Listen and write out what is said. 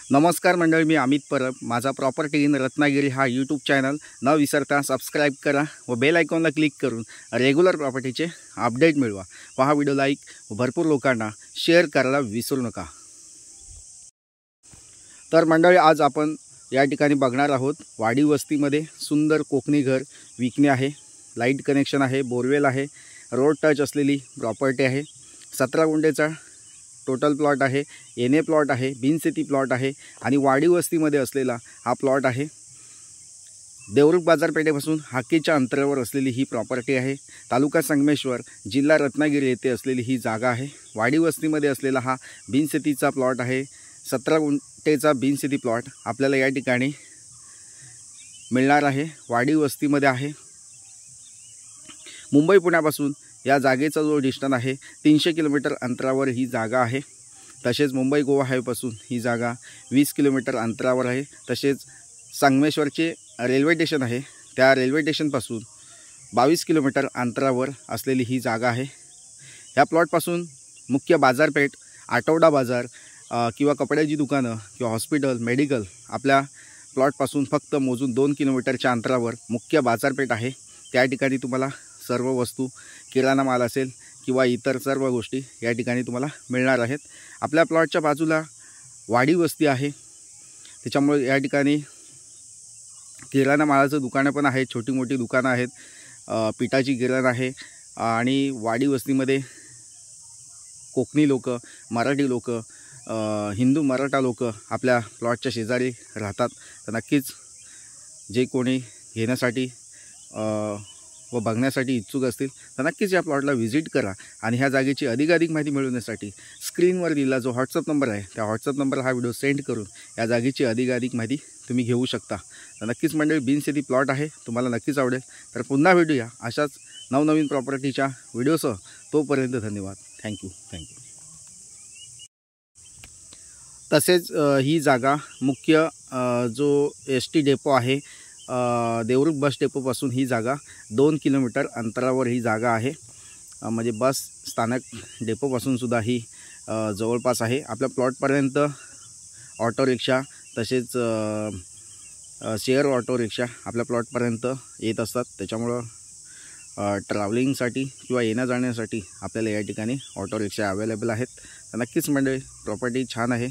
नमस्कार मंडळी, मी अमित परब. माझा प्रॉपर्टी इन रत्नागिरी हा यूट्यूब चॅनल न विसरता सबस्क्राईब करा व बेल आयकॉनला क्लिक करून रेग्युलर प्रॉपर्टीचे अपडेट मिळवा व हा व्हिडिओ लाईक व भरपूर लोकांना शेअर करायला विसरू नका. तर मंडळी, आज आपण या ठिकाणी बघणार आहोत वाडी वस्तीमध्ये सुंदर कोकणी घर विकणे आहे. लाईट कनेक्शन आहे, बोरवेल आहे, रोड टच असलेली प्रॉपर्टी आहे. 17 गुंठेचा टोटल प्लॉट आहे. एनए प्लॉट आहे, बिनशेती प्लॉट आहे आणि वाडी वस्तीमध्ये असलेला हा प्लॉट आहे. देवरुख बाजारपेठेपासून हाकेच्या अंतरावर असलेली ही प्रॉपर्टी आहे. तालुका संगमेश्वर, जिल्हा रत्नागिरी येथे असलेली ही जागा आहे. वाडी वस्तीमध्ये असलेला हा बिनशेतीचा प्लॉट आहे. 17 गुंठेचा बिनशेती प्लॉट आपल्याला या ठिकाणी मिळणार आहे. वाडी वस्तीमध्ये आहे. मुंबई पुण्यापासून या जागेचा जो डिस्टन्स आहे 300 किलोमीटर अंतरावर ही जागा आहे. तसेच मुंबई गोवा हायवेपासून ही जागा 20 किलोमीटर अंतरावर आहे. तसेच संगमेश्वरचे रेल्वे स्टेशन आहे, त्या रेल्वे स्टेशनपासून 22 किलोमीटर अंतरावर असलेली ही जागा आहे. ह्या प्लॉटपासून मुख्य बाजारपेठ, आठवडा बाजार किंवा कपड्याची दुकानं किंवा हॉस्पिटल, मेडिकल आपल्या प्लॉटपासून फक्त मोजून 2 किलोमीटरच्या अंतरावर मुख्य बाजारपेठ आहे. त्या ठिकाणी तुम्हाला सर्व वस्तू, किराणा माल असेल किंवा इतर सर्व गोष्टी या ठिकाणी तुम्हाला मिळणार आहेत. आपल्या प्लॉटच्या बाजूला वाडी वस्ती आहे, त्याच्यामुळे या ठिकाणी किराणा मालाचं दुकानं पण आहेत, छोटी मोठी दुकानं आहेत, पिठाची गिरण आहे. आणि वाडी वस्तीमध्ये कोकणी लोक, मराठी लोक, हिंदू मराठा लोक आपल्या प्लॉटच्या शेजारी राहतात. तर नक्कीच जे कोणी घेण्यासाठी व बघण्यासाठी इच्छुक असतील तर नक्कीच या प्लॉटला व्हिजिट करा. आणि ह्या जागेची अधिकाधिक माहिती मिळवण्यासाठी स्क्रीनवर दिलेला जो व्हॉट्सअप नंबर आहे त्या व्हॉट्सअप नंबरला हा व्हिडिओ सेंड करून या जागेची अधिकाधिक माहिती तुम्ही घेऊ शकता. तर नक्कीच मंडळी, बिनशेती प्लॉट आहे, तुम्हाला नक्कीच आवडेल. तर पुन्हा भेटूया अशाच नवनवीन प्रॉपर्टीच्या व्हिडिओसह. तोपर्यंत धन्यवाद. थँक्यू. तसेच ही जागा मुख्य जो ST डेपो आहे, देवरुख बस डेपोपासून ही जागा 2 किलोमीटर अंतरावर ही जागा आहे. म्हणजे बस स्थानक डेपोपासूनसुद्धा ही जवळपास आहे. आपल्या प्लॉटपर्यंत ऑटो रिक्षा तसेच शेअर ऑटो रिक्षा आपल्या प्लॉटपर्यंत येत असतात. त्याच्यामुळं ट्रॅव्हलिंगसाठी किंवा येण्या जाण्यासाठी आपल्याला या ठिकाणी ऑटो रिक्षा अवेलेबल आहेत. तर नक्कीच मंडळी, प्रॉपर्टी छान आहे.